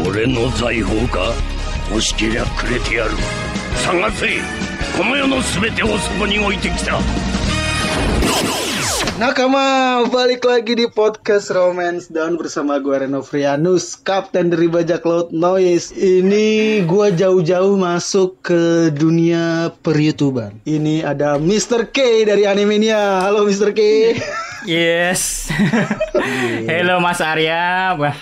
俺の財宝か？欲しけりゃくれてやる。探せ。この世のすべてをそこに置いてきた。Nakama, balik lagi di podcast Romance Down bersama gue Reno Frianus, Kapten dari Bajak Laut Noise. Ini gue jauh-jauh masuk ke dunia per-YouTuber. Ini ada Mr. K dari Animania. Halo Mr. K. Yes. Halo Mas Arya. Wah,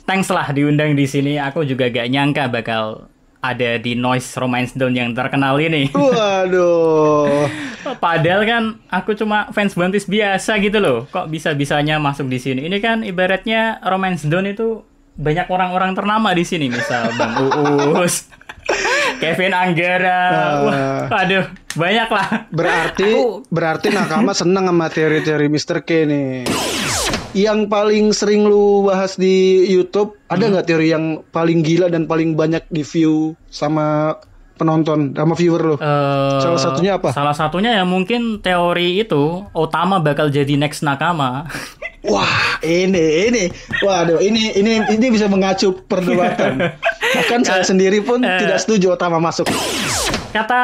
thanks lah diundang di sini. Aku juga gak nyangka bakal ada di Noise Romance Down yang terkenal ini. Waduh. Padahal kan aku cuma fans One Piece biasa gitu loh. Kok bisa-bisanya masuk di sini? Ini kan ibaratnya Romance Down itu banyak orang-orang ternama di sini, misal Bang Uus, Kevin Anggara. Wah, aduh, banyak lah. Berarti Nakama senang sama teori-teori Mr. K nih. Yang paling sering lu bahas di YouTube, ada nggak teori yang paling gila dan paling banyak di view sama penonton, sama viewer lu? Salah satunya apa? Salah satunya ya mungkin teori itu Otama bakal jadi next Nakama. Wah, ini. Waduh, ini bisa mengacu perdebatan. Bahkan saya sendiri pun tidak setuju Otama masuk. Kata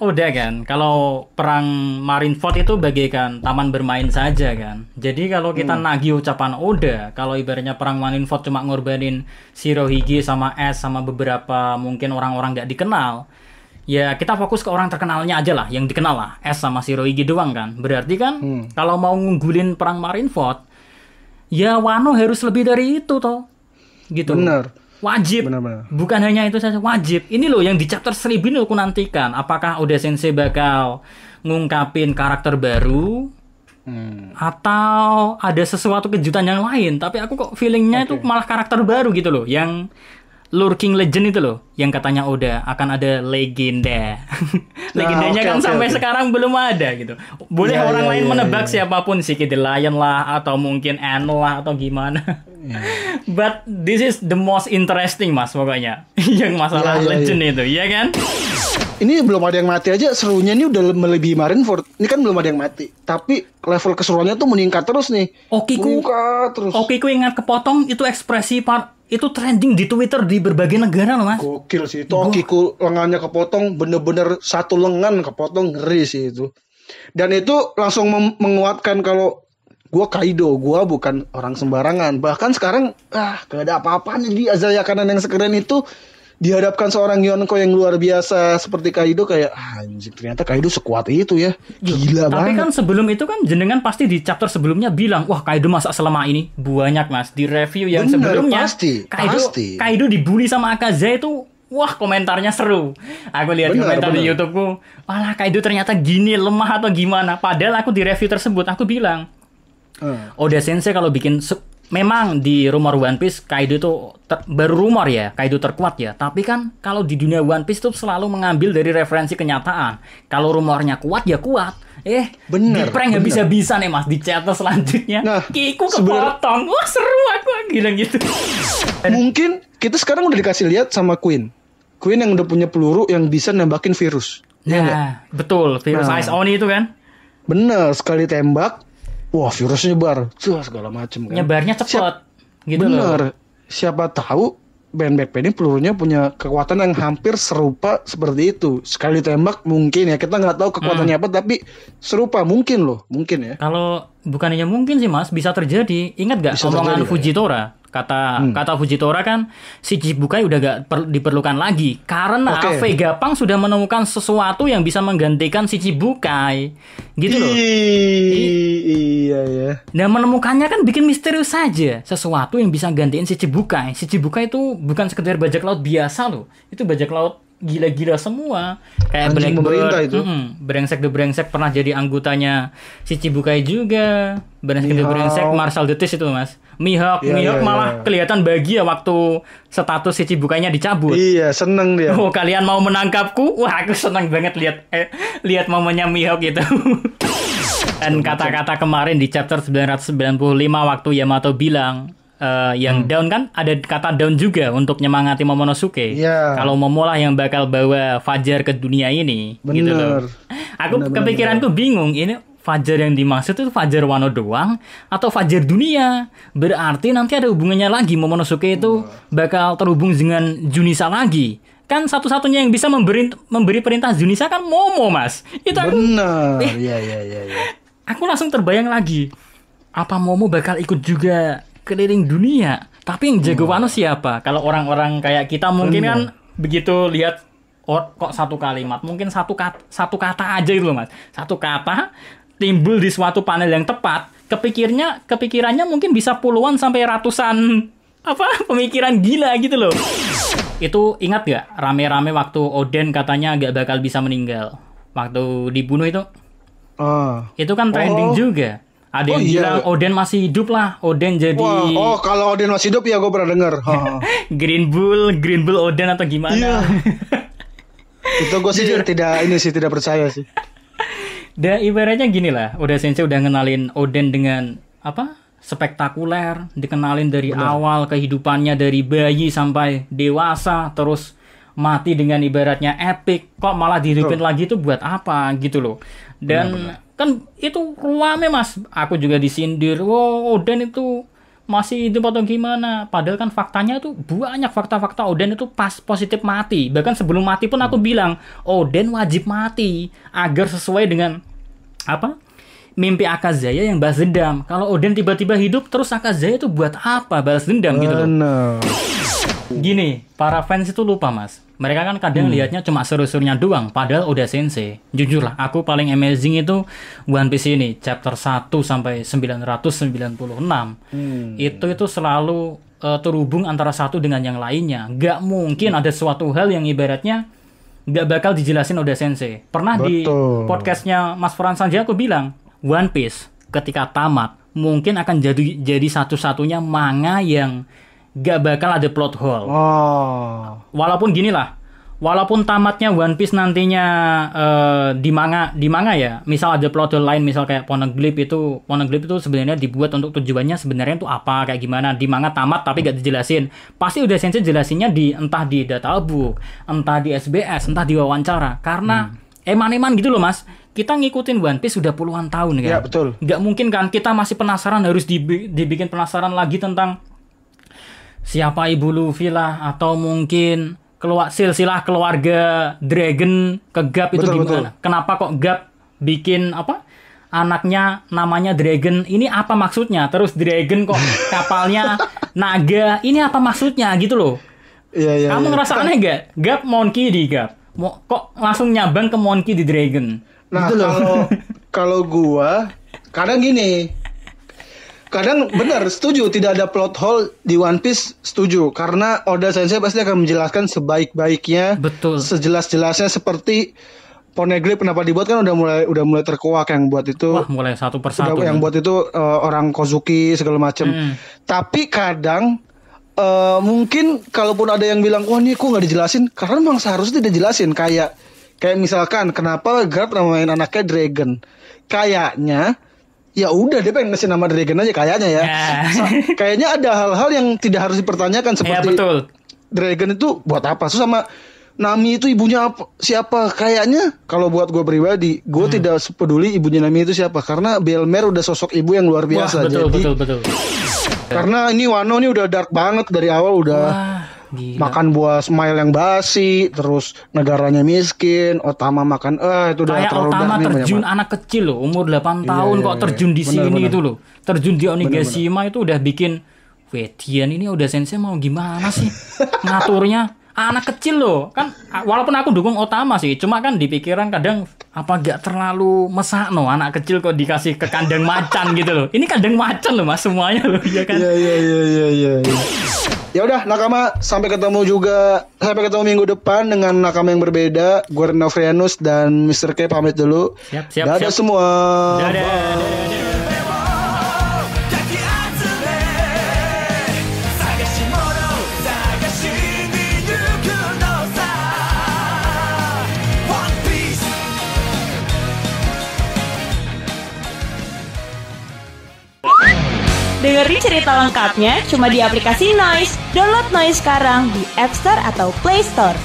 Oda kan, kalau perang Marineford itu bagaikan taman bermain saja kan. Jadi kalau kita nagih ucapan Oda, kalau ibaratnya perang Marineford cuma ngorbanin Shirohige sama Ace sama beberapa mungkin orang-orang gak dikenal, ya kita fokus ke orang terkenalnya aja lah, yang dikenal lah, Ace sama Shirohige doang kan. Berarti kan kalau mau ngunggulin perang Marineford, ya Wano harus lebih dari itu toh. Gitu. Bener. Wajib. Benar-benar. Bukan hanya itu saja, wajib. Ini loh yang di chapter 1000 ini aku nantikan. Apakah Oda Sensei bakal ngungkapin karakter baru atau ada sesuatu kejutan yang lain? Tapi aku kok feelingnya itu malah karakter baru gitu loh. Yang Lurking Legend itu loh, yang katanya Oda akan ada legenda. Legendanya kan sampai sekarang belum ada gitu. Boleh orang lain menebak siapapun, si Kid the Lion lah, atau mungkin Ano lah, atau gimana. But this is the most interesting mas, pokoknya. Yang masalah legend itu, ya kan? Ini belum ada yang mati aja, serunya ini udah melebihi Marineford. Ini kan belum ada yang mati, tapi level keseruannya tuh meningkat terus nih. Okiku ingat kepotong itu ekspresi itu trending di Twitter di berbagai negara loh mas. Gokil sih itu. Okiku lengannya kepotong, bener-bener satu lengan kepotong, ngeri sih itu. Dan itu langsung menguatkan kalau gue Kaido, gue bukan orang sembarangan. Bahkan sekarang gak ada apa-apanya di Azaya Kanan yang sekeren itu. Dihadapkan seorang Yonko yang luar biasa seperti Kaido, kayak anjing, ternyata Kaido sekuat itu ya. Gila banget. Tapi kan sebelum itu kan jenengan pasti di chapter sebelumnya bilang, wah Kaido masa selemah ini. Banyak mas di review yang sebelumnya Kaido dibully sama Akaza itu. Wah komentarnya seru. Aku lihat komentar di YouTubeku, walah Kaido ternyata gini lemah atau gimana. Padahal aku di review tersebut aku bilang, Oda Sensei kalau bikin memang di rumor One Piece Kaido itu baru rumor ya, Kaido terkuat ya. Tapi kan kalau di dunia One Piece tuh selalu mengambil dari referensi kenyataan. Kalau rumornya kuat ya kuat. Di prank bisa-bisa nih mas di chapter selanjutnya. Nah, Kiku kepotong. Wah seru aku bilang gitu. Mungkin kita sekarang udah dikasih lihat sama Queen yang udah punya peluru yang bisa nembakin virus. Nah, betul. Virus Ice Oni itu kan. Bener, sekali tembak, wah virusnya nyebar, segala macem kan. Nyebarnya cepet, gitu bener. Loh. Siapa tahu band Backpack ini pelurunya punya kekuatan yang hampir serupa seperti itu. Sekali tembak mungkin ya, kita nggak tahu kekuatannya apa, tapi serupa mungkin ya. Kalau bukannya mungkin sih mas, bisa terjadi. Ingat gak omongan Fujitora? Kata Fujitora kan si Chichibukai udah gak diperlukan lagi karena Vegapunk sudah menemukan sesuatu yang bisa menggantikan si Chichibukai gitu loh. Iya ya. Nah menemukannya kan bikin misterius saja, sesuatu yang bisa gantiin si Chichibukai. Si Chichibukai itu bukan sekedar bajak laut biasa loh, itu bajak laut gila-gila semua. Kayak Blackbird, brengsek pernah jadi anggotanya si Chichibukai juga. Brengsek Marshall the Tish itu mas. Mihawk malah kelihatan bahagia waktu status si Chibukainya dicabut. Iya, seneng dia. Oh, kalian mau menangkapku? Wah, aku seneng banget lihat momennya Mihawk itu. Dan kata-kata kemarin di chapter 995 waktu Yamato bilang yang down kan, ada kata down juga untuk nyemangati Momonosuke. Kalau Momo lah yang bakal bawa Fajar ke dunia ini. Bener. Gitu loh. Aku kepikiranku bingung, ini Fajar yang dimaksud itu Fajar Wano doang atau Fajar dunia. Berarti nanti ada hubungannya lagi. Momonosuke itu bakal terhubung dengan Junisa lagi. Kan satu-satunya yang bisa memberi perintah Junisa kan Momo, Mas. Itu benar. Iya. Aku langsung terbayang lagi. Apa Momo bakal ikut juga keliling dunia? Tapi yang jago Wano siapa? Kalau orang-orang kayak kita mungkin kan begitu lihat kok satu kalimat, mungkin satu kata aja gitu loh, Mas. Satu kata timbul di suatu panel yang tepat, kepikirannya mungkin bisa puluhan sampai ratusan pemikiran gila gitu loh. Itu ingat gak rame-rame waktu Oden katanya gak bakal bisa meninggal waktu dibunuh itu? Itu kan trending juga. Ada yang bilang Oden masih hidup lah, Oden jadi kalau Oden masih hidup ya gue pernah dengar. Green Bull Oden atau gimana? Iya. Itu gue sih tidak percaya sih. Dan ibaratnya gini lah, Oda Sensei udah ngenalin Oden dengan spektakuler, dikenalin dari awal kehidupannya dari bayi sampai dewasa, terus mati dengan ibaratnya epic, kok malah dihidupin lagi itu buat apa gitu loh. Dan kan itu rame, Mas, aku juga disindir, Oden itu masih hidup atau gimana, padahal kan faktanya itu banyak fakta-fakta Oden itu pas positif mati. Bahkan sebelum mati pun aku bilang Oden wajib mati agar sesuai dengan mimpi Akazaya yang balas dendam. Kalau Oden tiba-tiba hidup terus Akazaya itu buat apa balas dendam gitu loh. Gini, para fans itu lupa, Mas. Mereka kan kadang lihatnya cuma seru-serunya doang, padahal Oda Sensei. Jujur lah, aku paling amazing itu One Piece ini, chapter 1 sampai 996. Itu selalu terhubung antara satu dengan yang lainnya. Gak mungkin ada suatu hal yang ibaratnya gak bakal dijelasin Oda Sensei. Pernah di podcastnya Mas Fran saja aku bilang, One Piece ketika tamat mungkin akan jadi satu-satunya manga yang gak bakal ada plot hole. Walaupun gini lah, walaupun tamatnya One Piece nantinya di manga ya, misal ada plot hole lain, misal kayak Poneglyph itu sebenarnya dibuat untuk tujuannya sebenarnya itu apa, kayak gimana, di manga tamat tapi gak dijelasin. Pasti udah Sensei jelasinnya entah di databook, entah di SBS, entah di wawancara. Karena eman-eman gitu loh, Mas. Kita ngikutin One Piece sudah puluhan tahun kan. Ya, betul. Gak mungkin kan kita masih penasaran, harus dibikin penasaran lagi tentang siapa ibu Luffy lah, atau mungkin silsilah keluarga Dragon ke Garp itu gimana? Kenapa kok Garp bikin anaknya namanya Dragon? Ini apa maksudnya? Terus Dragon kok kapalnya naga? Ini apa maksudnya gitu loh? Iya. Kamu ngerasa aneh gak? Garp monkey di Garp. Kok langsung nyabang ke monkey di Dragon? Nah, gitu kalau gua kadang gini. Kadang benar, setuju tidak ada plot hole di One Piece, setuju, karena Oda Sensei pasti akan menjelaskan sebaik-baiknya, betul, sejelas-jelasnya. Seperti Poneglyph kenapa dibuat kan udah mulai terkuak yang buat itu. Wah, mulai satu persatu. Yang buat itu orang Kozuki segala macam. Tapi kadang mungkin kalaupun ada yang bilang wah ini kok nggak dijelasin, karena memang seharusnya tidak dijelasin. Kayak misalkan kenapa Garp namain anaknya Dragon, kayaknya ya udah dia pengen ngasih nama Dragon aja kayaknya ya. Kayaknya ada hal-hal yang tidak harus dipertanyakan, seperti betul. Dragon itu buat apa? Terus sama Nami itu ibunya siapa? Kayaknya kalau buat gue pribadi, gue tidak peduli ibunya Nami itu siapa, karena Belmer udah sosok ibu yang luar biasa. Wah, betul. Karena ini Wano ini udah dark banget dari awal, udah makan buah smile yang basi, terus negaranya miskin, Otama makan itu udah kayak terlalu Otama terjun anak kecil loh, umur 8 tahun kok terjun di sini itu loh. Terjun di Onigashima itu udah bikin Wedian ini udah Sensei mau gimana sih ngaturnya. Anak kecil loh kan, walaupun aku dukung Otama sih, cuma kan di pikiran kadang apa gak terlalu mesakno anak kecil kok dikasih ke kandang macan gitu loh. Ini kandang macan loh, Mas, semuanya loh, ya kan. Iya. Ya udah nakama, sampai ketemu minggu depan dengan nakama yang berbeda. Gue Reno Frianus dan Mr. K pamit dulu. Siap. Dadah semua. Dadah. Dengerin cerita lengkapnya cuma di aplikasi Noise. Download Noise sekarang di App Store atau Play Store.